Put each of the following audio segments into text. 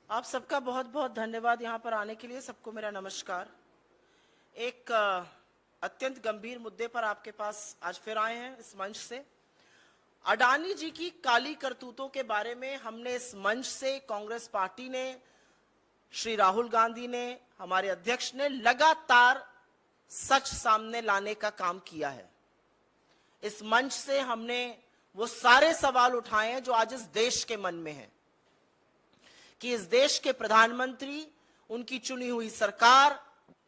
आप सबका बहुत बहुत धन्यवाद यहाँ पर आने के लिए। सबको मेरा नमस्कार। एक अत्यंत गंभीर मुद्दे पर आपके पास आज फिर आए हैं इस मंच से। अडानी जी की काली करतूतों के बारे में हमने इस मंच से, कांग्रेस पार्टी ने, श्री राहुल गांधी ने, हमारे अध्यक्ष ने लगातार सच सामने लाने का काम किया है। इस मंच से हमने वो सारे सवाल उठाए हैं जो आज इस देश के मन में हैं कि इस देश के प्रधानमंत्री, उनकी चुनी हुई सरकार,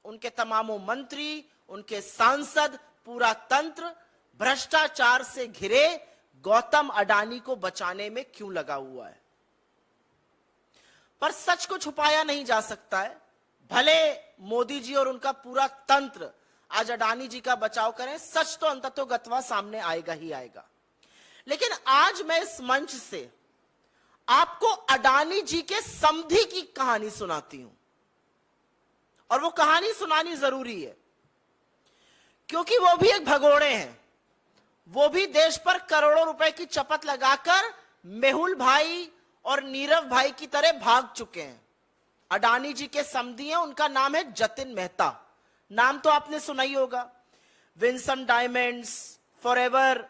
उनके तमामों मंत्री, उनके सांसद, पूरा तंत्र भ्रष्टाचार से घिरे गौतम अडानी को बचाने में क्यों लगा हुआ है। पर सच को छुपाया नहीं जा सकता है। भले मोदी जी और उनका पूरा तंत्र आज अडानी जी का बचाव करें, सच तो अंततोगत्वा सामने आएगा ही आएगा। लेकिन आज मैं इस मंच से आपको अडानी जी के समधी की कहानी सुनाती हूं, और वो कहानी सुनानी जरूरी है क्योंकि वो भी एक भगोड़े हैं। वो भी देश पर करोड़ों रुपए की चपत लगाकर मेहुल भाई और नीरव भाई की तरह भाग चुके हैं। अडानी जी के समधी हैं, उनका नाम है जतिन मेहता। नाम तो आपने सुना ही होगा। Vinson Diamonds, Forever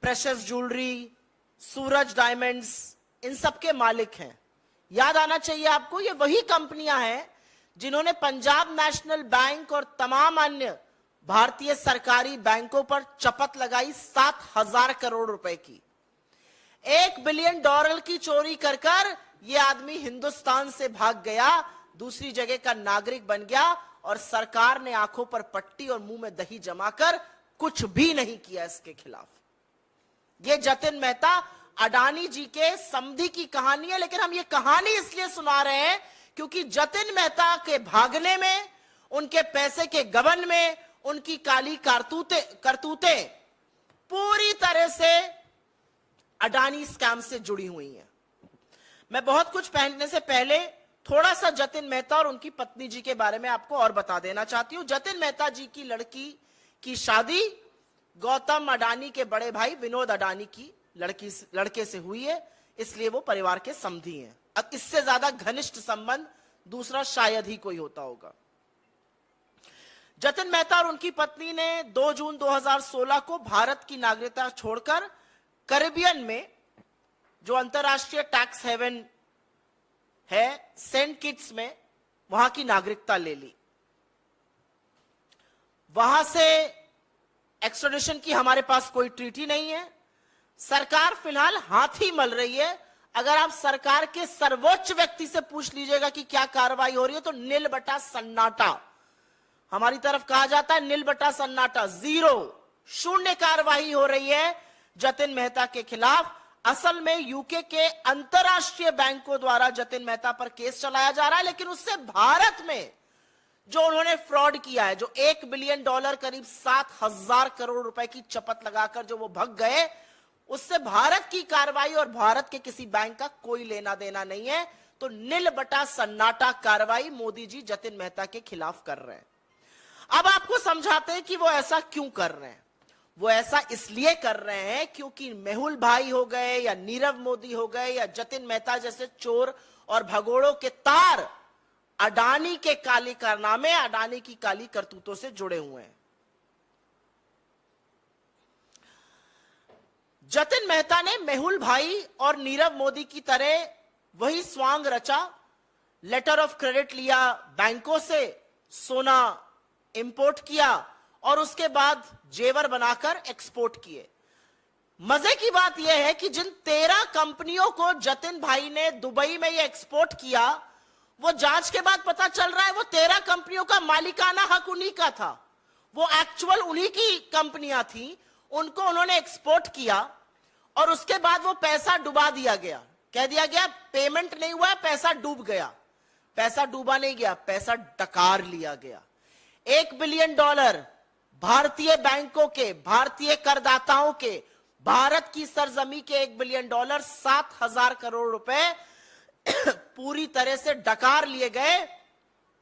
Precious Jewellery, Suraj Diamonds, इन सब के मालिक हैं। याद आना चाहिए आपको, ये वही कंपनियां हैं जिन्होंने पंजाब नेशनल बैंक और तमाम अन्य भारतीय सरकारी बैंकों पर चपत लगाई 7,000 करोड़ रुपए की। $1 बिलियन की चोरी कर कर ये आदमी हिंदुस्तान से भाग गया, दूसरी जगह का नागरिक बन गया, और सरकार ने आंखों पर पट्टी और मुंह में दही जमाकर कुछ भी नहीं किया इसके खिलाफ। ये जतिन मेहता अडानी जी के समधी की कहानी है। लेकिन हम ये कहानी इसलिए सुना रहे हैं क्योंकि जतिन मेहता के भागने में, उनके पैसे के गबन में, उनकी काली करतूतें पूरी तरह से अडानी स्कैम से जुड़ी हुई हैं। मैं बहुत कुछ पहनने से पहले थोड़ा सा जतिन मेहता और उनकी पत्नी जी के बारे में आपको और बता देना चाहती हूं। जतिन मेहता जी की लड़की की शादी गौतम अडानी के बड़े भाई विनोद अडानी की लड़के से हुई है, इसलिए वो परिवार के समधी हैं। अब इससे ज्यादा घनिष्ठ संबंध दूसरा शायद ही कोई होता होगा। जतिन मेहता और उनकी पत्नी ने 2 जून 2016 को भारत की नागरिकता छोड़कर कैरिबियन में, जो अंतरराष्ट्रीय टैक्स हेवन है, सेंट किट्स में, वहां की नागरिकता ले ली। वहां से एक्स्ट्राडिशन की हमारे पास कोई ट्रीटी नहीं है। सरकार फिलहाल हाथ ही मल रही है। अगर आप सरकार के सर्वोच्च व्यक्ति से पूछ लीजिएगा कि क्या कार्रवाई हो रही है, तो नील बटा सन्नाटा। हमारी तरफ कहा जाता है नील बटा सन्नाटा, जीरो, शून्य कार्रवाई हो रही है जतिन मेहता के खिलाफ। असल में यूके के अंतरराष्ट्रीय बैंकों द्वारा जतिन मेहता पर केस चलाया जा रहा है, लेकिन उससे भारत में जो उन्होंने फ्रॉड किया है, जो $1 बिलियन करीब 7,000 करोड़ रुपए की चपत लगाकर जो वो भग गए, उससे भारत की कार्रवाई और भारत के किसी बैंक का कोई लेना देना नहीं है। तो नील बटा सन्नाटा कार्रवाई मोदी जी जतिन मेहता के खिलाफ कर रहे हैं। अब आपको समझाते हैं कि वो ऐसा क्यों कर रहे हैं। वो ऐसा इसलिए कर रहे हैं क्योंकि मेहुल भाई हो गए या नीरव मोदी हो गए या जतिन मेहता जैसे चोर और भगोड़ों के तार अडानी के काले कारनामे, अडानी की काली करतूतों से जुड़े हुए हैं। जतिन मेहता ने मेहुल भाई और नीरव मोदी की तरह वही स्वांग रचा, लेटर ऑफ क्रेडिट लिया बैंकों से, सोना इंपोर्ट किया और उसके बाद जेवर बनाकर एक्सपोर्ट किए। मजे की बात यह है कि जिन 13 कंपनियों को जतिन भाई ने दुबई में ये एक्सपोर्ट किया, वो जांच के बाद पता चल रहा है वो 13 कंपनियों का मालिकाना हक उन्हीं का था। वो एक्चुअल उन्हीं की कंपनियां थी, उनको उन्होंने एक्सपोर्ट किया और उसके बाद वो पैसा डुबा दिया गया। कह दिया गया पेमेंट नहीं हुआ, पैसा डूब गया। पैसा डूबा नहीं गया, पैसा डकार लिया गया। $1 बिलियन भारतीय बैंकों के, भारतीय करदाताओं के, भारत की सरजमी के $1 बिलियन 7,000 करोड़ रुपए पूरी तरह से डकार लिए गए,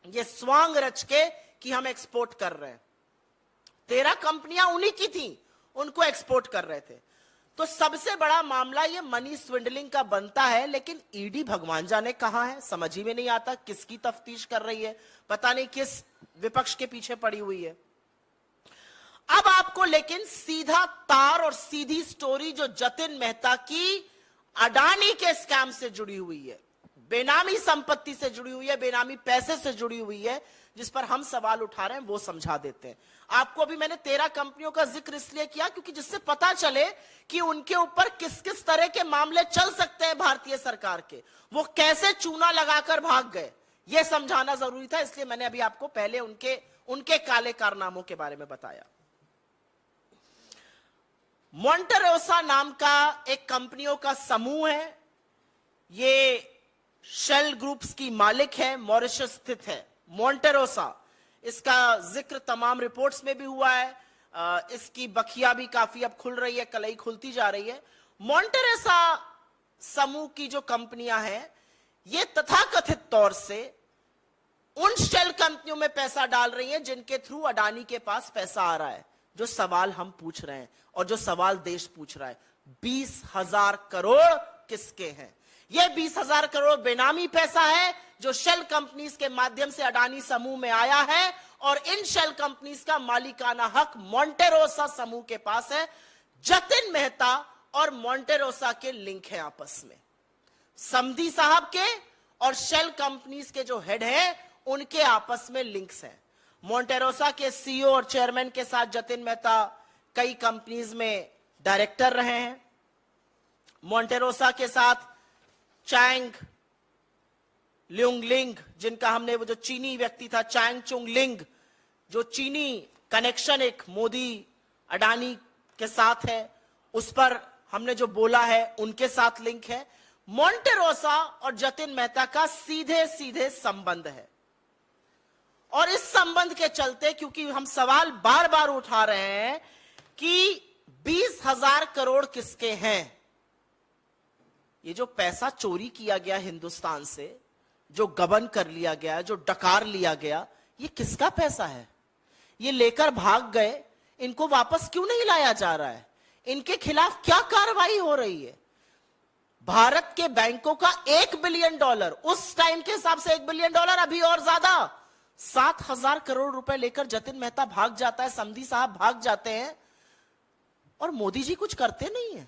ये स्वांग रच के कि हम एक्सपोर्ट कर रहे हैं। 13 कंपनियां उन्हीं की थी, उनको एक्सपोर्ट कर रहे थे। तो सबसे बड़ा मामला ये मनी स्विंडलिंग का बनता है, लेकिन ईडी भगवान जाने कहां है, समझ ही में नहीं आता किसकी तफ्तीश कर रही है, पता नहीं किस विपक्ष के पीछे पड़ी हुई है। अब आपको लेकिन सीधा तार और सीधी स्टोरी जो जतिन मेहता की अडानी के स्कैम से जुड़ी हुई है, बेनामी संपत्ति से जुड़ी हुई है, बेनामी पैसे से जुड़ी हुई है, जिस पर हम सवाल उठा रहे हैं, वो समझा देते हैं आपको। अभी मैंने 13 कंपनियों का जिक्र इसलिए किया क्योंकि जिससे पता चले कि उनके ऊपर किस किस तरह के मामले चल सकते हैं भारतीय सरकार के, वो कैसे चूना लगाकर भाग गए, ये समझाना जरूरी था। इसलिए मैंने अभी आपको पहले उनके काले कारनामों के बारे में बताया। मोंटेरोसा नाम का एक कंपनियों का समूह है, ये शेल ग्रुप्स की मालिक है, मॉरिशस स्थित है मोंटेरोसा। इसका जिक्र तमाम रिपोर्ट्स में भी हुआ है, इसकी बखिया भी काफी अब खुल रही है, कलई खुलती जा रही है। मोंटेरोसा समूह की जो कंपनियां हैं, ये तथाकथित तौर से उन शेल कंपनियों में पैसा डाल रही हैं जिनके थ्रू अडानी के पास पैसा आ रहा है। जो सवाल हम पूछ रहे हैं और जो सवाल देश पूछ रहा है, 20,000 करोड़ किसके हैं? यह 20,000 करोड़ बेनामी पैसा है जो शेल कंपनीज के माध्यम से अडानी समूह में आया है, और इन शेल कंपनीज का मालिकाना हक मोंटेरोसा समूह के पास है। जतिन मेहता और मोंटेरोसा के लिंक है आपस में, समधी साहब के और शेल कंपनीज के जो हेड है उनके आपस में लिंक्स हैं। मोंटेरोसा के सीईओ और चेयरमैन के साथ जतिन मेहता कई कंपनीज में डायरेक्टर रहे हैं। मोंटेरोसा के साथ चैंग ल्यूंग लिंग, जिनका हमने वो जो चीनी व्यक्ति था चैंग चुंग लिंग, जो चीनी कनेक्शन एक मोदी अडानी के साथ है, उस पर हमने जो बोला है, उनके साथ लिंक है। मोंटेरोसा और जतिन मेहता का सीधे सीधे संबंध है, और इस संबंध के चलते, क्योंकि हम सवाल बार बार उठा रहे हैं कि 20,000 करोड़ किसके हैं, ये जो पैसा चोरी किया गया हिंदुस्तान से, जो गबन कर लिया गया, जो डकार लिया गया, ये किसका पैसा है? ये लेकर भाग गए, इनको वापस क्यों नहीं लाया जा रहा है? इनके खिलाफ क्या कार्रवाई हो रही है? भारत के बैंकों का $1 बिलियन, उस टाइम के हिसाब से $1 बिलियन, अभी और ज्यादा 7,000 करोड़ रुपए लेकर जतिन मेहता भाग जाता है, समधी साहब भाग जाते हैं, और मोदी जी कुछ करते नहीं है।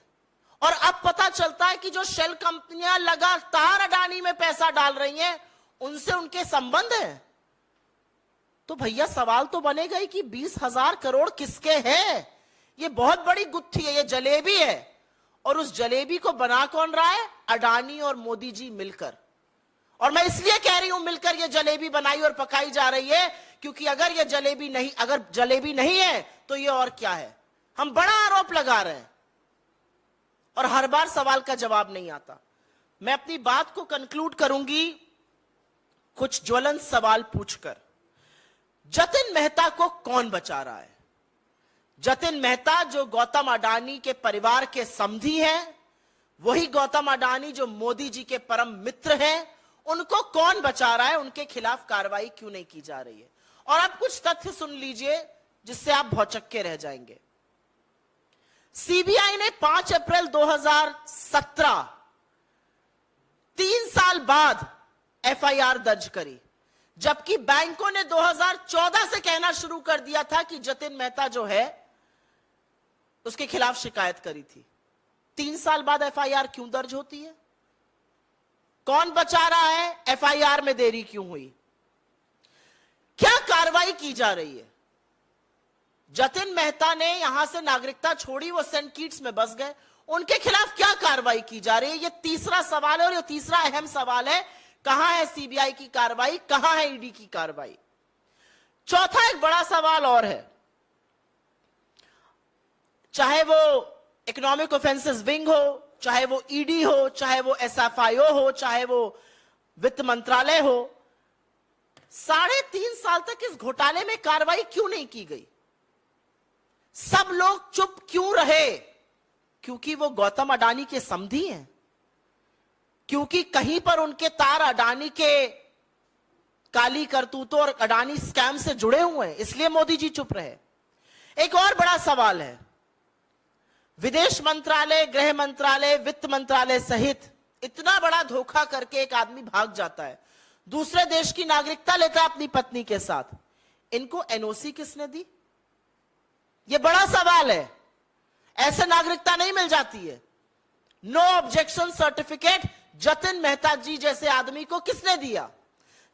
और अब पता चलता है कि जो शेल कंपनियां लगातार अडानी में पैसा डाल रही हैं, उनसे उनके संबंध है। तो भैया सवाल तो बनेगा ही कि 20,000 करोड़ किसके हैं? ये बहुत बड़ी गुत्थी है, ये जलेबी है, और उस जलेबी को बना कौन रहा है? अडानी और मोदी जी मिलकर। और मैं इसलिए कह रही हूं मिलकर ये जलेबी बनाई और पकाई जा रही है, क्योंकि अगर ये जलेबी नहीं है तो ये और क्या है? हम बड़ा आरोप लगा रहे हैं और हर बार सवाल का जवाब नहीं आता। मैं अपनी बात को कंक्लूड करूंगी कुछ ज्वलंत सवाल पूछकर। जतिन मेहता को कौन बचा रहा है? जतिन मेहता जो गौतम अडानी के परिवार के समधी हैं, वही गौतम अडानी जो मोदी जी के परम मित्र हैं, उनको कौन बचा रहा है? उनके खिलाफ कार्रवाई क्यों नहीं की जा रही है? और अब कुछ तथ्य सुन लीजिए जिससे आप भौचक्के रह जाएंगे। सीबीआई ने 5 अप्रैल 2017, 3 साल बाद एफआईआर दर्ज करी, जबकि बैंकों ने 2014 से कहना शुरू कर दिया था कि जतिन मेहता जो है उसके खिलाफ शिकायत करी थी। 3 साल बाद एफआईआर क्यों दर्ज होती है? कौन बचा रहा है? एफआईआर में देरी क्यों हुई? क्या कार्रवाई की जा रही है? जतिन मेहता ने यहां से नागरिकता छोड़ी, वो सेंट किट्स में बस गए, उनके खिलाफ क्या कार्रवाई की जा रही है? ये तीसरा सवाल है, और ये तीसरा अहम सवाल है, कहां है सीबीआई की कार्रवाई, कहां है ईडी की कार्रवाई? चौथा एक बड़ा सवाल और है, चाहे वो इकोनॉमिक ऑफेंसेस विंग हो, चाहे वो ईडी हो, चाहे वो एसएफआईओ हो, चाहे वो वित्त मंत्रालय हो, 3.5 साल तक इस घोटाले में कार्रवाई क्यों नहीं की गई? सब लोग चुप क्यों रहे? क्योंकि वो गौतम अडानी के समधी हैं, क्योंकि कहीं पर उनके तार अडानी के काली करतूतों और अडानी स्कैम से जुड़े हुए हैं, इसलिए मोदी जी चुप रहे। एक और बड़ा सवाल है, विदेश मंत्रालय, गृह मंत्रालय, वित्त मंत्रालय सहित इतना बड़ा धोखा करके एक आदमी भाग जाता है, दूसरे देश की नागरिकता लेता है अपनी पत्नी के साथ। इनको एनओसी किसने दी? यह बड़ा सवाल है। ऐसे नागरिकता नहीं मिल जाती है। No objection certificate Jatin Mehta ji जैसे आदमी को किसने दिया?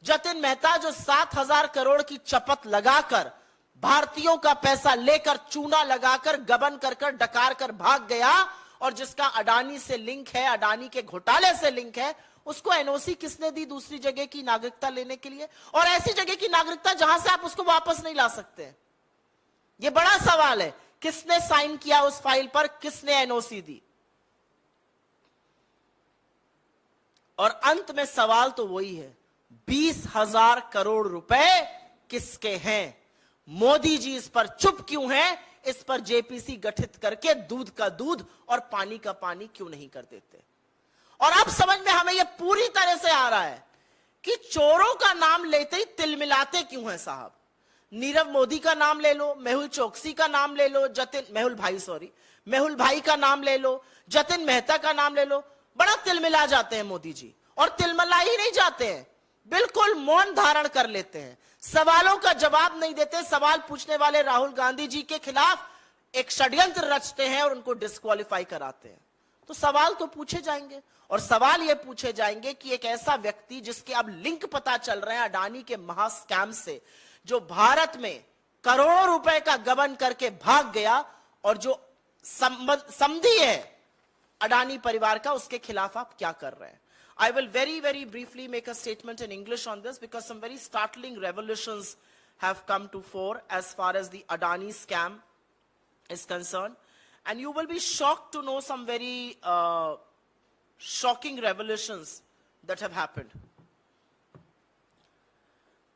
जतिन मेहता जो 7,000 करोड़ की चपत लगाकर, भारतीयों का पैसा लेकर, चूना लगाकर, गबन कर डकार कर भाग गया, और जिसका अडानी से लिंक है, अडानी के घोटाले से लिंक है, उसको एनओसी किसने दी दूसरी जगह की नागरिकता लेने के लिए? और ऐसी जगह की नागरिकता जहां से आप उसको वापस नहीं ला सकते। यह बड़ा सवाल है, किसने साइन किया उस फाइल पर, किसने एनओसी दी? और अंत में सवाल तो वही है, 20,000 करोड़ रुपए किसके हैं? मोदी जी इस पर चुप क्यों हैं? इस पर जेपीसी गठित करके दूध का दूध और पानी का पानी क्यों नहीं कर देते? और अब समझ में हमें यह पूरी तरह से आ रहा है कि चोरों का नाम लेते ही तिल मिलाते क्यों हैं साहब। नीरव मोदी का नाम ले लो, मेहुल चोकसी का नाम ले लो, मेहुल भाई का नाम ले लो, जतिन मेहता का नाम ले लो, बड़ा तिलमिला जाते हैं मोदी जी। और तिलमिला ही नहीं जाते हैं, बिल्कुल मौन धारण कर लेते हैं, सवालों का जवाब नहीं देते। सवाल पूछने वाले राहुल गांधी जी के खिलाफ एक षड्यंत्र रचते हैं और उनको डिस्क्वालीफाई कराते हैं। तो सवाल तो पूछे जाएंगे, और सवाल यह पूछे जाएंगे कि एक ऐसा व्यक्ति जिसके अब लिंक पता चल रहे हैं अडानी के महा स्कैम से, जो भारत में करोड़ों रुपए का गबन करके भाग गया, और जो समधी है अडानी परिवार का, उसके खिलाफ आप क्या कर रहे हैं? I will very briefly make a statement in English on this, because some very startling revelations have come to fore as far as the Adani scam is concerned. And you will be shocked to know some very shocking revelations that have happened.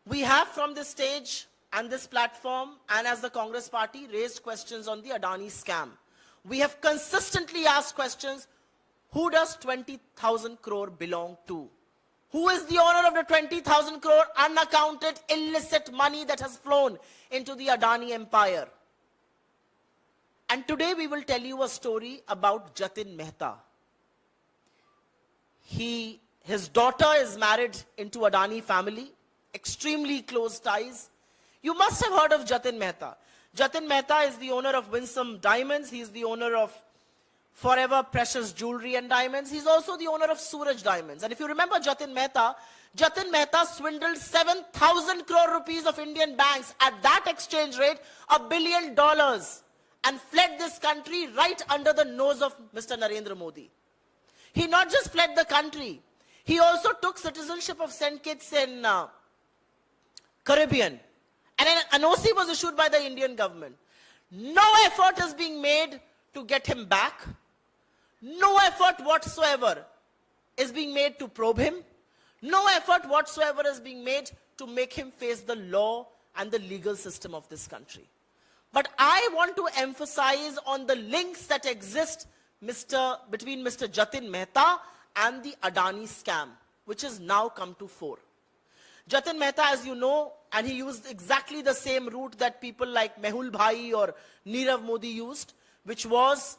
We have from this stage and this platform, and as the Congress party, raised questions on the Adani scam. We have consistently asked questions. Who does 20,000 crore belong to? Who is the owner of the 20,000 crore unaccounted illicit money that has flown into the Adani empire? And today we will tell you a story about Jatin Mehta. His daughter is married into Adani family, extremely close ties. You must have heard of Jatin Mehta. Jatin Mehta is the owner of Winsome Diamonds. He is the owner of Forever Precious Jewelry and Diamonds. He's also the owner of Suraj Diamonds. And if you remember Jatin Mehta swindled 7,000 crore rupees of Indian banks at that exchange rate, $1 billion, and fled this country right under the nose of Mr. Narendra Modi. He not just fled the country, he also took citizenship of St. Kitts in Caribbean. And an NOC was issued by the Indian government. No effort is being made to get him back. No effort whatsoever is being made to probe him. No effort whatsoever is being made to make him face the law and the legal system of this country. But I want to emphasize on the links that exist between Mr. Jatin Mehta and the Adani scam, which has now come to fore. Jatin Mehta, as you know, and he used exactly the same route that people like Mehul Bhai or Nirav Modi used, which was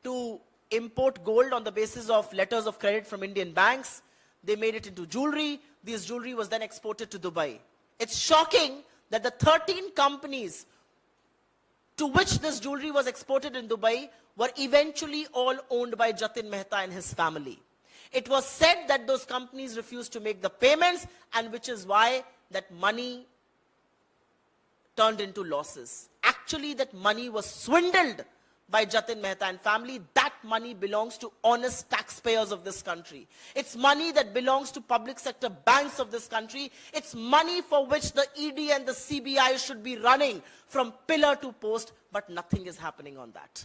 to import gold on the basis of letters of credit from Indian banks. They made it into jewelry. This jewelry was then exported to Dubai. It's shocking that the 13 companies to which this jewelry was exported in Dubai were eventually all owned by Jatin Mehta and his family. It was said that those companies refused to make the payments, and which is why that money turned into losses. Actually, that money was swindled by Jatin Mehta and family. That money belongs to honest taxpayers of this country. It's money that belongs to public sector banks of this country. It's money for which the ED and the CBI should be running from pillar to post, but nothing is happening on that.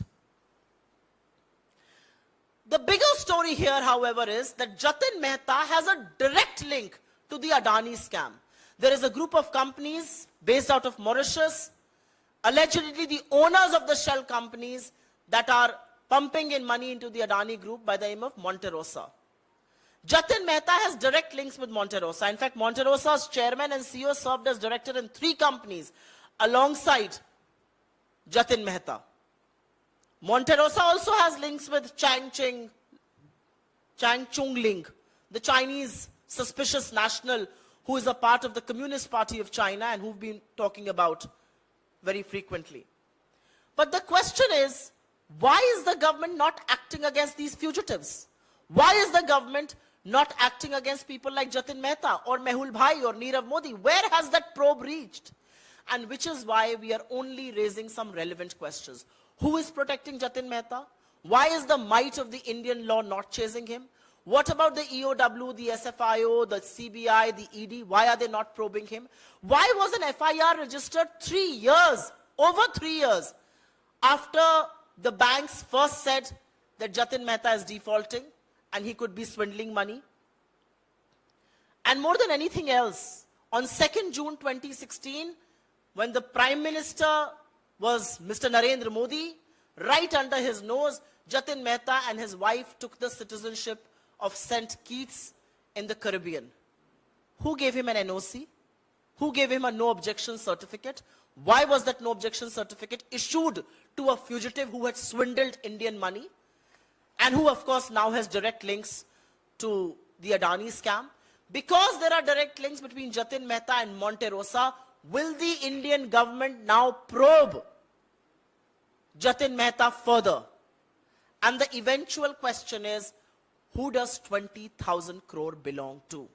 The bigger story here, however, is that Jatin Mehta has a direct link to the Adani scam. There is a group of companies based out of Mauritius, allegedly the owners of the shell companies, that are pumping in money into the Adani group by the name of Monte Rosa. Jatin Mehta has direct links with Monte Rosa. In fact, Monte Rosa's chairman and CEO served as director in 3 companies alongside Jatin Mehta. Monterosa also has links with Chang Chong-ling, the Chinese suspicious national who is a part of the Communist Party of China and who've been talking about very frequently. But the question is, why is the government not acting against these fugitives? Why is the government not acting against people like Jatin Mehta or Mehul Bhai or Nirav Modi? Where has that probe reached? And which is why we are only raising some relevant questions. Who is protecting Jatin Mehta? Why is the might of the Indian law not chasing him? What about the EOW, the SFIO, the CBI, the ED? Why are they not probing him? Why was an FIR registered 3 years, over 3 years, after the banks first said that Jatin Mehta is defaulting and he could be swindling money? And more than anything else, on 2nd June 2016, when the Prime Minister was Mr. Narendra Modi, right under his nose, Jatin Mehta and his wife took the citizenship of St. Kitts in the Caribbean. Who gave him an NOC? Who gave him a no objection certificate? Why was that no objection certificate issued to a fugitive who had swindled Indian money and who, of course, now has direct links to the Adani scam? Because there are direct links between Jatin Mehta and Monterosa, will the Indian government now probe Jatin Mehta further? And the eventual question is, who does 20,000 crore belong to?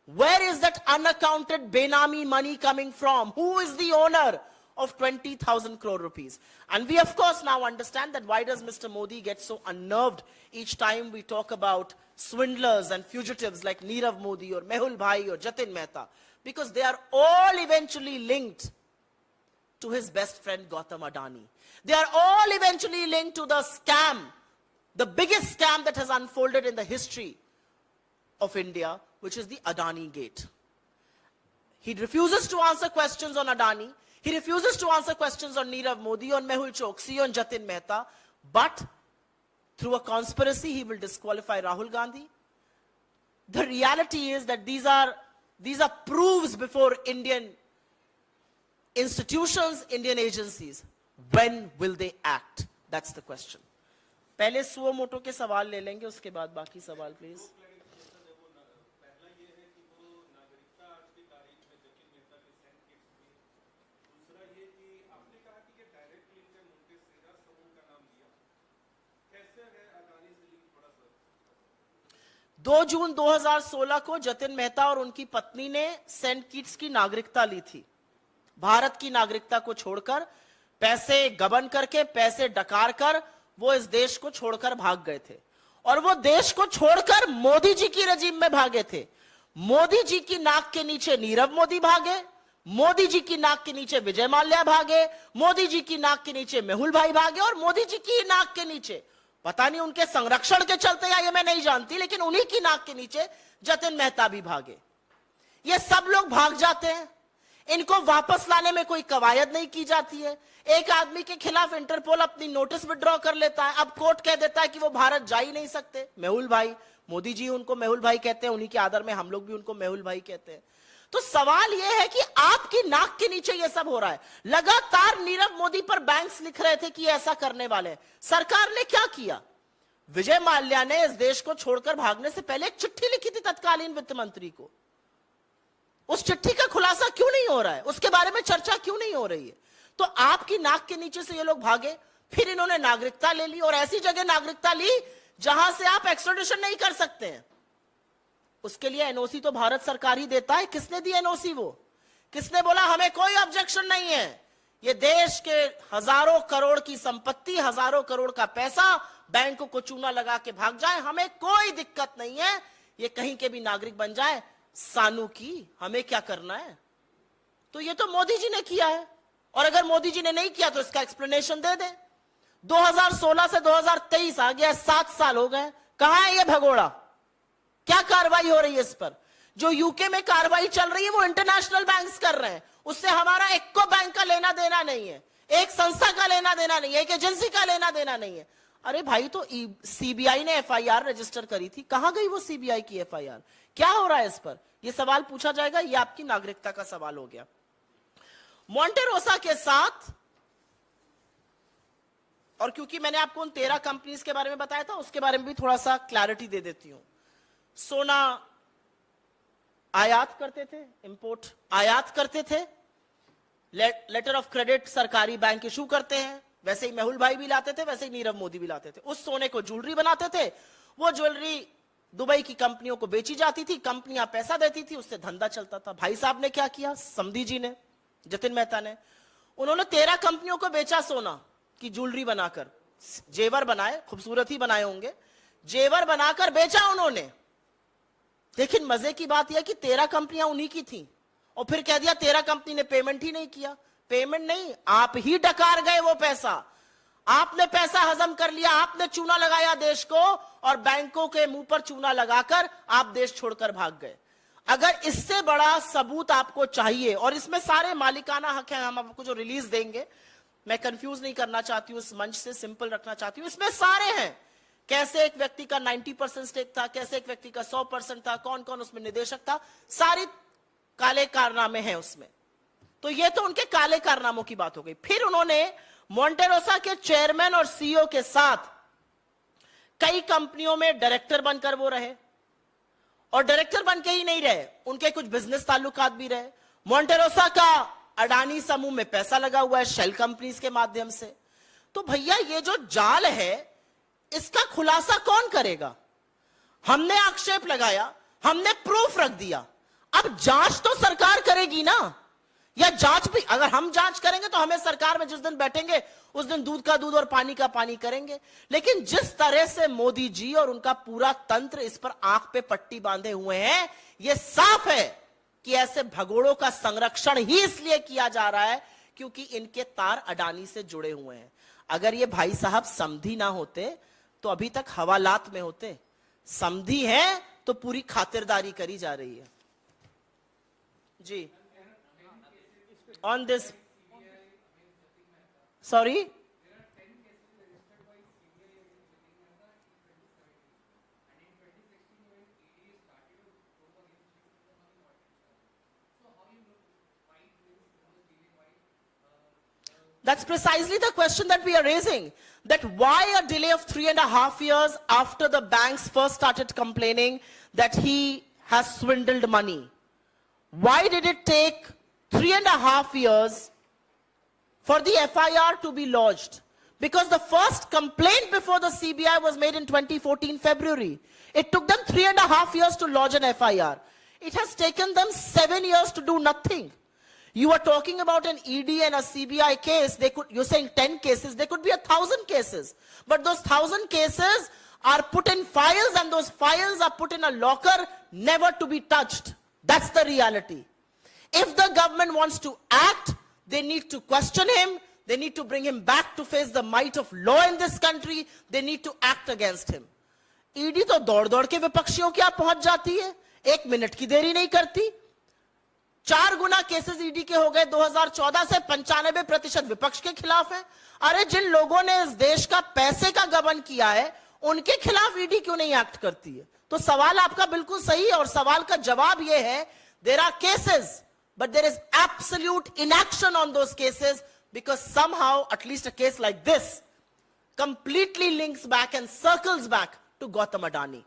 Where is that unaccounted Benami money coming from? Who is the owner of 20,000 crore rupees? And we, of course, now understand that why does Mr. Modi get so unnerved each time we talk about swindlers and fugitives like Nirav Modi or Mehul Bhai or Jatin Mehta? Because they are all eventually linked to his best friend Gautam Adani. They are all eventually linked to the scam, the biggest scam that has unfolded in the history of India, which is the Adani Gate. He refuses to answer questions on Adani. He refuses to answer questions on Nirav Modi, on Mehul Choksi, on Jatin Mehta. But through a conspiracy, he will disqualify Rahul Gandhi. The reality is that these are proofs before Indian institutions, Indian agencies. When will they act? That's the question. पहले suo motu के सवाल ले लेंगे, उसके बाद बाकी सवाल please. दो जून 2016 को जतिन मेहता और उनकी पत्नी ने सेंट किट्स की नागरिकता ली थी. भारत की नागरिकता को छोड़कर, पैसे गबन करके, पैसे डकार कर वो इस देश को छोड़कर भाग गए थे. और वो देश को छोड़कर मोदी जी की रजीम में भागे थे. मोदी जी की नाक के नीचे नीरव मोदी भागे, मोदी जी की नाक के नीचे विजय माल्या भागे, मोदी जी की नाक के नीचे मेहुल भाई भागे, और मोदी जी की नाक के नीचे, पता नहीं उनके संरक्षण के चलते या ये मैं नहीं जानती, लेकिन उन्हीं की नाक के नीचे जतिन मेहता भी भागे. ये सब लोग भाग जाते हैं. इनको वापस लाने में कोई कवायद नहीं की जाती है. एक आदमी के खिलाफ इंटरपोल अपनी नोटिस विड्रॉ कर लेता है. अब कोर्ट कह देता है कि वो भारत जा ही नहीं सकते. मेहुल भाई, मोदी जी उनको मेहुल भाई कहते हैं, उन्हीं के आदर में हम लोग भी उनको मेहुल भाई कहते हैं. तो सवाल यह है कि आपकी नाक के नीचे यह सब हो रहा है. लगातार नीरव मोदी पर बैंक्स लिख रहे थे कि ऐसा करने वाले हैं. सरकार ने क्या किया? विजय माल्या ने इस देश को छोड़कर भागने से पहले एक चिट्ठी लिखी थी तत्कालीन वित्त मंत्री को. उस चिट्ठी का खुलासा क्यों नहीं हो रहा है? उसके बारे में चर्चा क्यों नहीं हो रही है? तो आपकी नाक के नीचे से ये लोग भागे, फिर इन्होंने नागरिकता ले ली, और ऐसी जगह नागरिकता ली जहां से आप एक्स्ट्राडिशन नहीं कर सकते हैं. उसके लिए एनओसी तो भारत सरकार ही देता है. किसने दी एनओसी? वो किसने बोला हमें कोई ऑब्जेक्शन नहीं है, ये देश के हजारों करोड़ की संपत्ति, हजारों करोड़ का पैसा बैंकों को चूना लगा के भाग जाए, हमें कोई दिक्कत नहीं है, ये कहीं के भी नागरिक बन जाए, सानू की, हमें क्या करना है? तो ये तो मोदी जी ने किया है. और अगर मोदी जी ने नहीं किया तो इसका एक्सप्लेनेशन दे दे. 2016 से 2023 आ गया, 7 साल हो गए. कहां है ये भगोड़ा? क्या कार्रवाई हो रही है इस पर? जो यूके में कार्रवाई चल रही है वो इंटरनेशनल बैंक्स कर रहे हैं. उससे हमारा एक को बैंक का लेना देना नहीं है, एक संस्था का लेना देना नहीं है, एक एजेंसी का लेना देना नहीं है. अरे भाई, तो सीबीआई ने एफआईआर रजिस्टर करी थी, कहां गई वो सीबीआई की एफआईआर? क्या हो रहा है इस पर? ये सवाल पूछा जाएगा. ये आपकी नागरिकता का सवाल हो गया. मोंटेरोसा के साथ और क्योंकि मैंने आपको उन 13 कंपनीज के बारे में बताया था, उसके बारे में भी थोड़ा सा क्लैरिटी दे देती हूं। सोना आयात करते थे, इंपोर्ट आयात करते थे, लेटर ऑफ क्रेडिट सरकारी बैंक इशू करते हैं, वैसे ही मेहुल भाई भी लाते थे, वैसे ही नीरव मोदी भी लाते थे। उस सोने को ज्वेलरी बनाते थे, वो ज्वेलरी दुबई की कंपनियों को बेची जाती थी, कंपनियां पैसा देती थी, उससे धंधा चलता था। भाई साहब ने क्या किया, समधी जी ने, जतिन मेहता ने, उन्होंने 13 कंपनियों को बेचा सोना की ज्वेलरी बनाकर, जेवर बनाए, खूबसूरत ही बनाए होंगे, जेवर बनाकर बेचा उन्होंने। लेकिन मजे की बात यह कि 13 कंपनियां उन्हीं की थी, और फिर कह दिया 13 कंपनी ने पेमेंट ही नहीं किया। पेमेंट नहीं, आप ही डकार गए वो पैसा, आपने पैसा हजम कर लिया, आपने चूना लगाया देश को, और बैंकों के मुंह पर चूना लगाकर आप देश छोड़कर भाग गए। अगर इससे बड़ा सबूत आपको चाहिए, और इसमें सारे मालिकाना हक हैं, हम आपको जो रिलीज देंगे, मैं कंफ्यूज नहीं करना चाहती हूं, इस मंच से सिंपल रखना चाहती हूं, इसमें सारे हैं, कैसे एक व्यक्ति का 90% स्टेक था, कैसे एक व्यक्ति का 100% था, कौन कौन उसमें निदेशक था, सारी काले कारनामे हैं उसमें। तो ये तो उनके काले कारनामों की बात हो गई। फिर उन्होंने मोंटेरोसा के चेयरमैन और सीईओ के साथ कई कंपनियों में डायरेक्टर बनकर वो रहे, और डायरेक्टर बनके ही नहीं रहे, उनके कुछ बिजनेस ताल्लुकात भी रहे। मोंटेरोसा का अडानी समूह में पैसा लगा हुआ है शेल कंपनीज के माध्यम से। तो भैया ये जो जाल है, इसका खुलासा कौन करेगा? हमने आक्षेप लगाया, हमने प्रूफ रख दिया, अब जांच तो सरकार करेगी ना, या जांच भी अगर हम जांच करेंगे तो हमें सरकार में जिस दिन बैठेंगे उस दिन दूध का दूध और पानी का पानी करेंगे। लेकिन जिस तरह से मोदी जी और उनका पूरा तंत्र इस पर आंख पे पट्टी बांधे हुए हैं, यह साफ है कि ऐसे भगोड़ों का संरक्षण ही इसलिए किया जा रहा है क्योंकि इनके तार अडानी से जुड़े हुए हैं। अगर ये भाई साहब समधी ना होते तो अभी तक हवालात में होते, समधी हैं तो पूरी खातिरदारी करी जा रही है। जी, on this, sorry, that's precisely the question that we are raising, that why a delay of 3.5 years after the banks first started complaining that he has swindled money? Why did it take 3.5 years for the FIR to be lodged? Because the first complaint before the CBI was made in 2014 February. It took them 3.5 years to lodge an FIR. It has taken them 7 years to do nothing. You are talking about an ED and a CBI case. You're saying 10 cases. There could be 1,000 cases. But those 1,000 cases are put in files, and those files are put in a locker, never to be touched. That's the reality. If the government wants to act, they need to question him. They need to bring him back to face the might of law in this country. They need to act against him. ED तो दौड़ दौड़ के विपक्षियों के यहाँ पहुंच जाती है, 1 minute की देरी नहीं करती। 4 गुना केसेस ईडी के हो गए 2014 से, 95% विपक्ष के खिलाफ है। अरे जिन लोगों ने इस देश का पैसे का गबन किया है, उनके खिलाफ ईडी क्यों नहीं एक्ट करती है? तो सवाल आपका बिल्कुल सही है, और सवाल का जवाब यह है, there are cases, but there is absolute inaction on those cases, because somehow, at least a case like this, completely links back and circles back to Gautam Adani.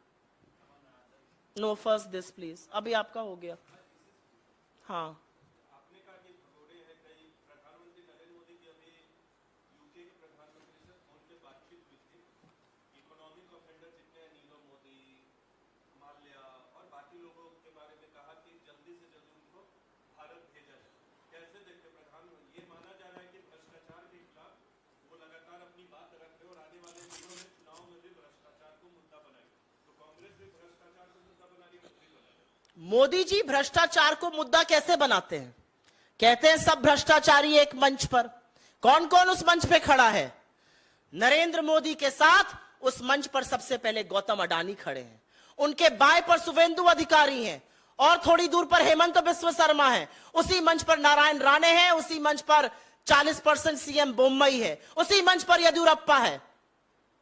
No, first this please. अभी आपका हो गया। हाँ, मोदी जी भ्रष्टाचार को मुद्दा कैसे बनाते हैं? कहते हैं सब भ्रष्टाचारी एक मंच पर। कौन कौन उस मंच पे खड़ा है? नरेंद्र मोदी के साथ उस मंच पर सबसे पहले गौतम अडानी खड़े हैं, उनके बाएं पर शुभेंदु अधिकारी हैं, और थोड़ी दूर पर हेमंत बिस्व शर्मा है, उसी मंच पर नारायण राणे हैं, उसी मंच पर 40% सीएम बोम्मई है, उसी मंच पर येदियुरप्पा है।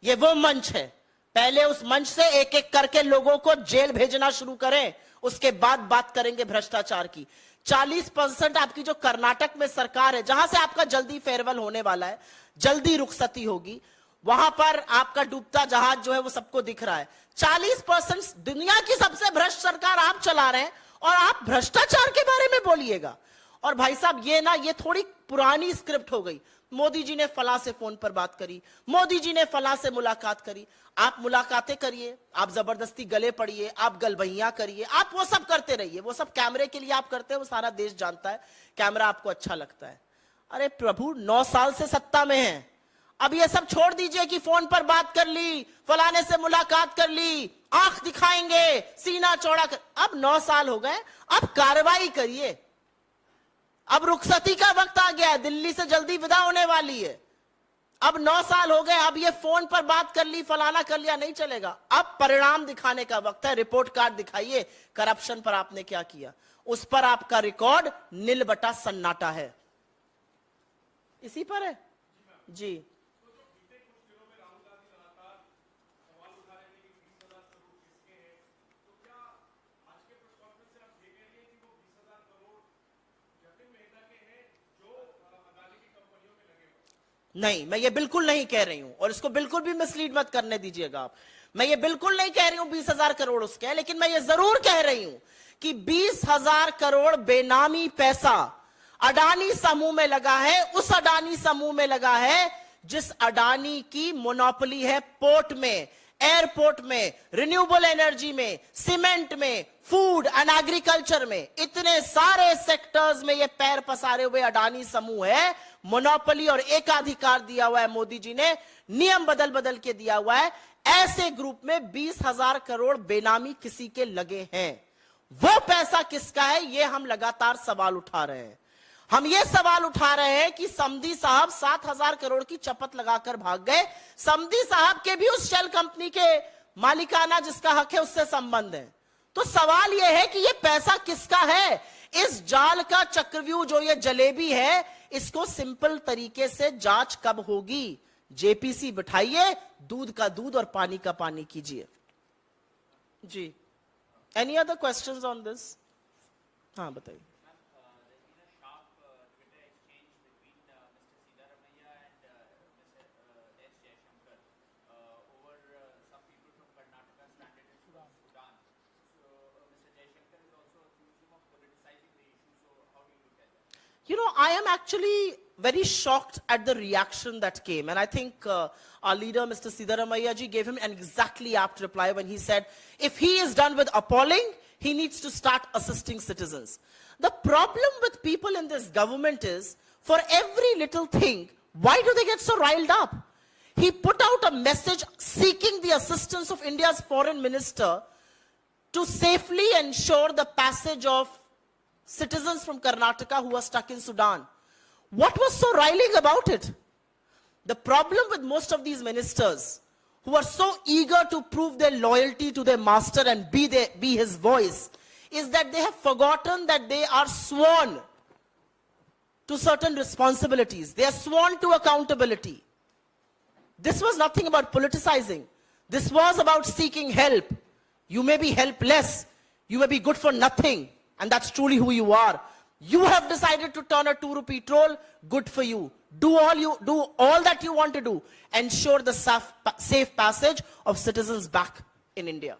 ये वो मंच है। पहले उस मंच से एक एक करके लोगों को जेल भेजना शुरू करें, उसके बाद बात करेंगे भ्रष्टाचार की। 40% आपकी जो कर्नाटक में सरकार है, जहां से आपका जल्दी फेयरवेल होने वाला है, जल्दी रुखसती होगी, वहां पर आपका डूबता जहाज जो है वो सबको दिख रहा है। 40% दुनिया की सबसे भ्रष्ट सरकार आप चला रहे हैं और आप भ्रष्टाचार के बारे में बोलिएगा। और भाई साहब ये थोड़ी पुरानी स्क्रिप्ट हो गई। मोदी जी ने फला से फोन पर बात करी, मोदी जी ने फला से मुलाकात करी। आप मुलाकातें करिए, आप जबरदस्ती गले पड़िए, आप गलबहियां करिए, आप वो सब करते रहिए। वो सब कैमरे के लिए आप करते हैं, वो सारा देश जानता है, कैमरा आपको अच्छा लगता है। अरे प्रभु, 9 साल से सत्ता में है, अब ये सब छोड़ दीजिए कि फोन पर बात कर ली, फलाने से मुलाकात कर ली, आंख दिखाएंगे, सीना चौड़ा कर। अब 9 साल हो गए, अब कार्रवाई करिए। अब रुखसती का वक्त आ गया है, दिल्ली से जल्दी विदा होने वाली है। अब 9 साल हो गए, अब ये फोन पर बात कर ली, फलाना कर लिया, नहीं चलेगा। अब परिणाम दिखाने का वक्त है। रिपोर्ट कार्ड दिखाइए, करप्शन पर आपने क्या किया। उस पर आपका रिकॉर्ड नील बटा सन्नाटा है। इसी पर है जी। नहीं, मैं ये बिल्कुल नहीं कह रही हूं, और इसको बिल्कुल भी मिसलीड मत करने दीजिएगा आप। मैं ये बिल्कुल नहीं कह रही हूं 20,000 करोड़ उसके हैं, लेकिन मैं ये जरूर कह रही हूं कि 20,000 करोड़ बेनामी पैसा अडानी समूह में लगा है। उस अडानी समूह में लगा है जिस अडानी की मोनोपोली है पोर्ट में, एयरपोर्ट में, रिन्यूएबल एनर्जी में, सीमेंट में, फूड एंड एग्रीकल्चर में, इतने सारे सेक्टर्स में ये पैर पसारे हुए अडानी समूह है। मोनोपोली और एकाधिकार दिया हुआ है मोदी जी ने, नियम बदल बदल के दिया हुआ है। ऐसे ग्रुप में 20,000 करोड़ बेनामी किसी के लगे हैं। वो पैसा किसका है, ये हम लगातार सवाल उठा रहे हैं। हम ये सवाल उठा रहे हैं कि समधी साहब 7,000 करोड़ की चपत लगाकर भाग गए। समधी साहब के भी उस शेल कंपनी के मालिकाना जिसका हक है उससे संबंध है। तो सवाल यह है कि ये पैसा किसका है। इस जाल का चक्रव्यूह जो ये जलेबी है, इसको सिंपल तरीके से जांच कब होगी। जेपीसी बिठाइए, दूध का दूध और पानी का पानी कीजिए जी। Any other questions on this? हाँ बताइए। You know, I am actually very shocked at the reaction that came. And I think our leader, Mr. Siddaramaiah ji, gave him an exactly apt reply when he said, if he is done with appalling, he needs to start assisting citizens. The problem with people in this government is, for every little thing, why do they get so riled up? He put out a message seeking the assistance of India's foreign minister to safely ensure the passage of citizens from Karnataka who are stuck in Sudan. What was so riling about it? The problem with most of these ministers who are so eager to prove their loyalty to their master and be his voice is that they have forgotten that they are sworn to certain responsibilities. They are sworn to accountability. This was nothing about politicizing. This was about seeking help. You may be helpless. You may be good for nothing. And that's truly who you are. You have decided to turn a 2 rupee toll. Good for you. Do all that you want to do. Ensure the safe passage of citizens back in India.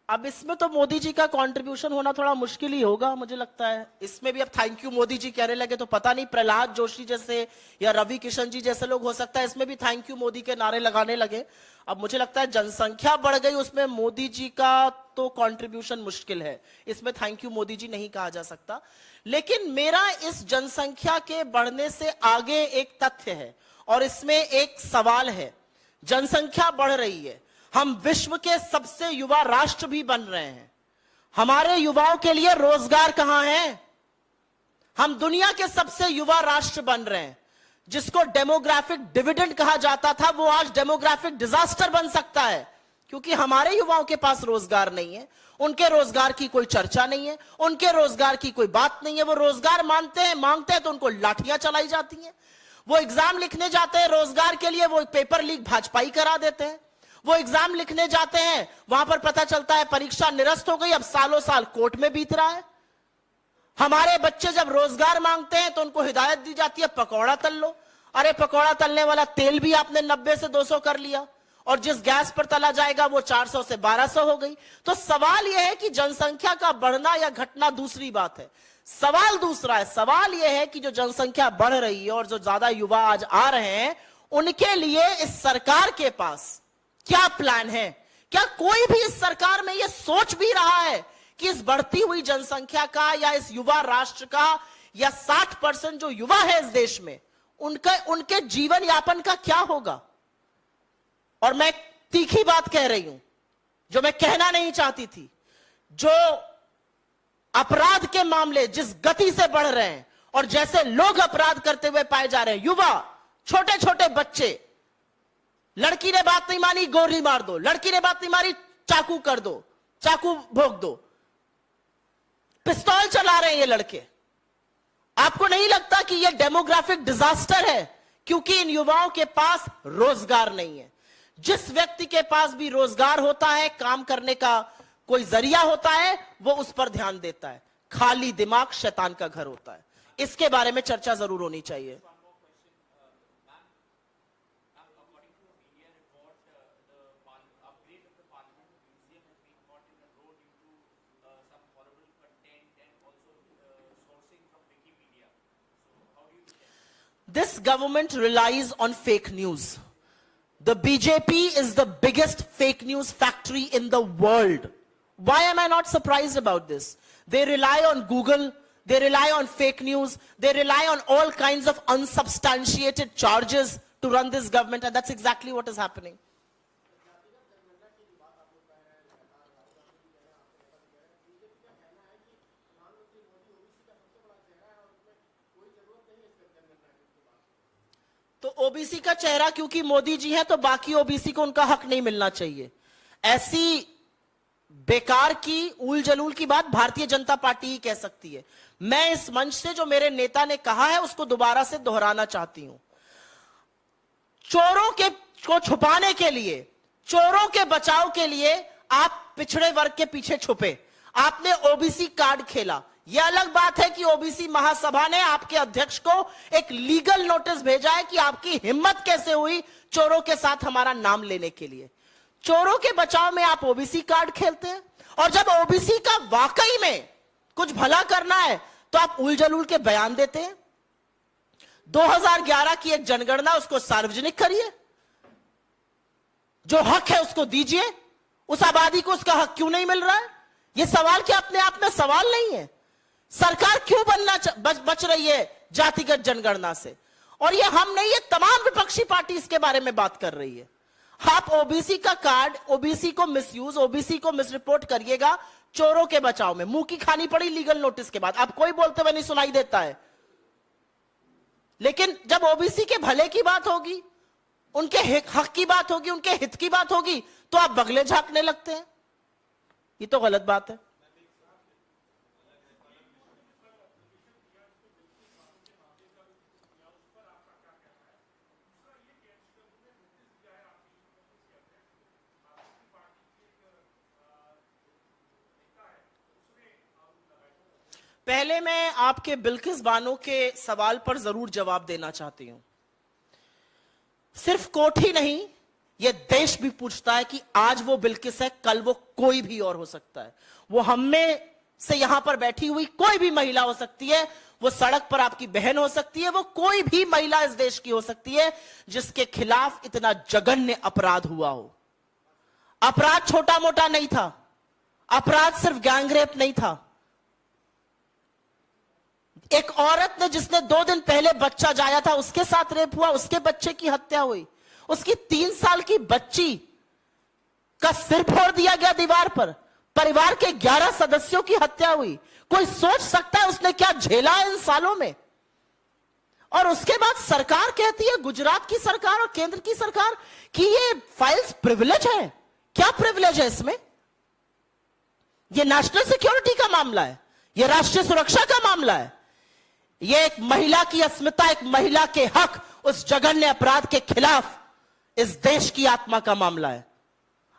अब इसमें तो मोदी जी का contribution होना थोड़ा मुश्किल ही होगा, मुझे लगता है। इसमें भी अब थैंक यू मोदी जी कहने लगे तो पता नहीं प्रहलाद जोशी जैसे या रवि किशन जी जैसे लोग हो सकता है इसमें भी थैंक यू मोदी के नारे लगाने लगे। अब मुझे लगता है जनसंख्या बढ़ गई, उसमें मोदी जी का तो कंट्रीब्यूशन मुश्किल है, इसमें थैंक यू मोदी जी नहीं कहा जा सकता। लेकिन मेरा इस जनसंख्या के बढ़ने से आगे एक तथ्य है और इसमें एक सवाल है। जनसंख्या बढ़ रही है, हम विश्व के सबसे युवा राष्ट्र भी बन रहे हैं। हमारे युवाओं के लिए रोजगार कहां है? हम दुनिया के सबसे युवा राष्ट्र बन रहे हैं। जिसको डेमोग्राफिक डिविडेंड कहा जाता था वो आज डेमोग्राफिक डिजास्टर बन सकता है, क्योंकि हमारे युवाओं के पास रोजगार नहीं है, उनके रोजगार की कोई चर्चा नहीं है, उनके रोजगार की कोई बात नहीं है। वो रोजगार मांगते हैं तो उनको लाठियां चलाई जाती हैं। वो एग्जाम लिखने जाते हैं रोजगार के लिए, वो पेपर लीक भाजपाई करा देते हैं। वो एग्जाम लिखने जाते हैं, वहां पर पता चलता है परीक्षा निरस्त हो गई, अब सालों साल कोर्ट में बीत रहा है। हमारे बच्चे जब रोजगार मांगते हैं तो उनको हिदायत दी जाती है पकौड़ा तल लो। अरे पकौड़ा तलने वाला तेल भी आपने 90 से 200 कर लिया, और जिस गैस पर तला जाएगा वो 400 से 1200 हो गई। तो सवाल यह है कि जनसंख्या का बढ़ना या घटना दूसरी बात है, सवाल दूसरा है। सवाल यह है कि जो जनसंख्या बढ़ रही है और जो ज्यादा युवा आज आ रहे हैं, उनके लिए इस सरकार के पास क्या प्लान है? क्या कोई भी इस सरकार में यह सोच भी रहा है कि इस बढ़ती हुई जनसंख्या का या इस युवा राष्ट्र का या 60% जो युवा है इस देश में, उनके जीवन यापन का क्या होगा? और मैं तीखी बात कह रही हूं जो मैं कहना नहीं चाहती थी, जो अपराध के मामले जिस गति से बढ़ रहे हैं और जैसे लोग अपराध करते हुए पाए जा रहे हैं, युवा, छोटे छोटे बच्चे, लड़की ने बात नहीं मानी गोली मार दो, लड़की ने बात नहीं मानी चाकू कर दो, चाकू भोंक दो, पिस्तौल चला रहे हैं ये लड़के। आपको नहीं लगता कि ये डेमोग्राफिक डिजास्टर है? क्योंकि इन युवाओं के पास रोजगार नहीं है। जिस व्यक्ति के पास भी रोजगार होता है, काम करने का कोई जरिया होता है, वो उस पर ध्यान देता है। खाली दिमाग शैतान का घर होता है। इसके बारे में चर्चा जरूर होनी चाहिए। This government relies on fake news. The BJP is the biggest fake news factory in the world. Why am I not surprised about this? They rely on Google, they rely on fake news, they rely on all kinds of unsubstantiated charges to run this government, and that's exactly what is happening. तो OBC का चेहरा क्योंकि मोदी जी हैं तो बाकी OBC को उनका हक नहीं मिलना चाहिए, ऐसी बेकार की उल जलूल की बात भारतीय जनता पार्टी ही कह सकती है। मैं इस मंच से जो मेरे नेता ने कहा है उसको दोबारा से दोहराना चाहती हूं। चोरों को छुपाने के लिए, चोरों के बचाव के लिए आप पिछड़े वर्ग के पीछे छुपे, आपने ओबीसी कार्ड खेला। यह अलग बात है कि ओबीसी महासभा ने आपके अध्यक्ष को एक लीगल नोटिस भेजा है कि आपकी हिम्मत कैसे हुई चोरों के साथ हमारा नाम लेने के लिए। चोरों के बचाव में आप ओबीसी कार्ड खेलते हैं, और जब ओबीसी का वाकई में कुछ भला करना है तो आप उल जलूल के बयान देते हैं। 2011 की एक जनगणना, उसको सार्वजनिक करिए, जो हक है उसको दीजिए। उस आबादी को उसका हक क्यों नहीं मिल रहा है? यह सवाल क्या अपने आप में सवाल नहीं है? सरकार क्यों बच रही है जातिगत जनगणना से? और ये हम नहीं, ये तमाम विपक्षी पार्टी इसके बारे में बात कर रही है। आप ओबीसी का कार्ड, ओबीसी को मिसयूज, ओबीसी को मिसरिपोर्ट करिएगा चोरों के बचाव में। मुंह की खानी पड़ी लीगल नोटिस के बाद, अब कोई बोलते हुए नहीं सुनाई देता है। लेकिन जब ओबीसी के भले की बात होगी, उनके हक की बात होगी, उनके हित की बात होगी, तो आप बगले झांकने लगते हैं। ये तो गलत बात है। पहले मैं आपके बिल्किस बानो के सवाल पर जरूर जवाब देना चाहती हूं। सिर्फ कोर्ट ही नहीं, यह देश भी पूछता है कि आज वो बिल्किस है, कल वो कोई भी और हो सकता है। वो हम में से यहां पर बैठी हुई कोई भी महिला हो सकती है, वो सड़क पर आपकी बहन हो सकती है, वो कोई भी महिला इस देश की हो सकती है जिसके खिलाफ इतना जघन्य अपराध हुआ हो। अपराध छोटा मोटा नहीं था, अपराध सिर्फ गैंगरेप नहीं था। एक औरत ने, जिसने 2 दिन पहले बच्चा जाया था, उसके साथ रेप हुआ, उसके बच्चे की हत्या हुई। उसकी 3 साल की बच्ची का सिर फोड़ दिया गया दीवार पर। परिवार के 11 सदस्यों की हत्या हुई। कोई सोच सकता है उसने क्या झेला इन सालों में? और उसके बाद सरकार कहती है, गुजरात की सरकार और केंद्र की सरकार, कि ये फाइल्स प्रिविलेज है। क्या प्रिविलेज है इसमें? ये नेशनल सिक्योरिटी का मामला है, ये राष्ट्रीय सुरक्षा का मामला है, ये एक महिला की अस्मिता, एक महिला के हक, उस जघन्य अपराध के खिलाफ इस देश की आत्मा का मामला है।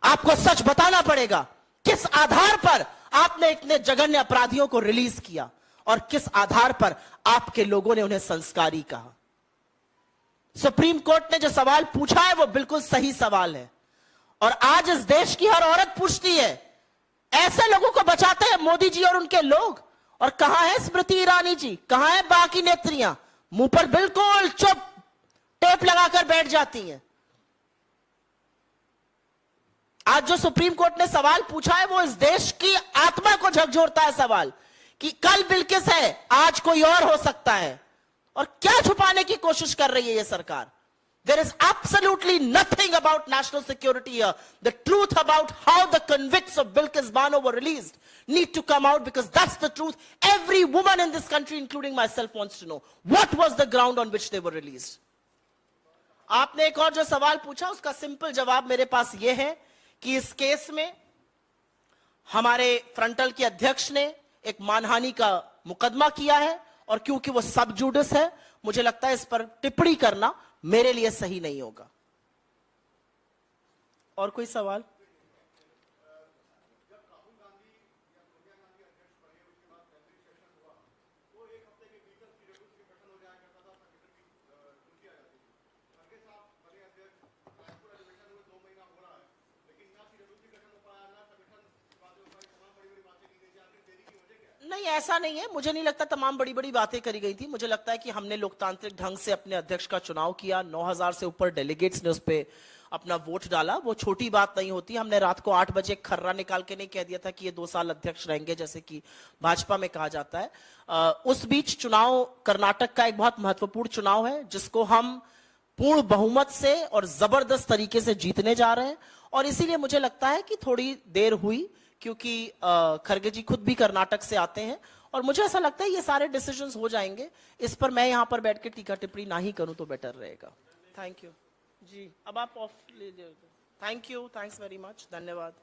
आपको सच बताना पड़ेगा, किस आधार पर आपने इतने जघन्य अपराधियों को रिलीज किया और किस आधार पर आपके लोगों ने उन्हें संस्कारी कहा। सुप्रीम कोर्ट ने जो सवाल पूछा है वो बिल्कुल सही सवाल है, और आज इस देश की हर औरत पूछती है, ऐसे लोगों को बचाते हैं मोदी जी और उनके लोग, और कहां है स्मृति ईरानी जी, कहां है बाकी नेत्रियां, मुंह पर बिल्कुल चुप टेप लगाकर बैठ जाती हैं। आज जो सुप्रीम कोर्ट ने सवाल पूछा है वो इस देश की आत्मा को झकझोरता है सवाल, कि कल बिल्किस है, आज कोई और हो सकता है, और क्या छुपाने की कोशिश कर रही है ये सरकार। There is absolutely nothing about national security here. The truth about how the convicts of Bilkis Bano were released need to come out, because that's the truth. Every woman in this country, including myself, wants to know what was the ground on which they were released. आपने एक और जो सवाल पूछा उसका simple जवाब मेरे पास यह है कि इस केस में हमारे फ्रंटल के अध्यक्ष ने एक मानहानि का मुकदमा किया है, और क्योंकि वो सब जुडिस है, मुझे लगता है इस पर टिप्पणी करना मेरे लिए सही नहीं होगा। और कोई सवाल? नहीं, ऐसा नहीं है। मुझे नहीं लगता तमाम बड़ी बड़ी बातें करी गई थी। मुझे लगता है कि हमने लोकतांत्रिक ढंग से अपने अध्यक्ष का चुनाव किया, 9000 से ऊपर डेलीगेट्स ने उस पर अपना वोट डाला। वो छोटी बात नहीं होती। हमने रात को 8 बजे खर्रा निकाल के नहीं कह दिया था कि ये 2 साल अध्यक्ष रहेंगे, जैसे कि भाजपा में कहा जाता है। उस बीच चुनाव कर्नाटक का एक बहुत महत्वपूर्ण चुनाव है, जिसको हम पूर्ण बहुमत से और जबरदस्त तरीके से जीतने जा रहे हैं, और इसीलिए मुझे लगता है कि थोड़ी देर हुई, क्योंकि खरगे जी खुद भी कर्नाटक से आते हैं, और मुझे ऐसा लगता है ये सारे डिसीजंस हो जाएंगे। इस पर मैं यहां पर बैठ के टीका टिप्पणी ना ही करूं तो बेटर रहेगा। थैंक यू जी। अब आप ऑफ लीजिए। Thank you, thanks very much, धन्यवाद।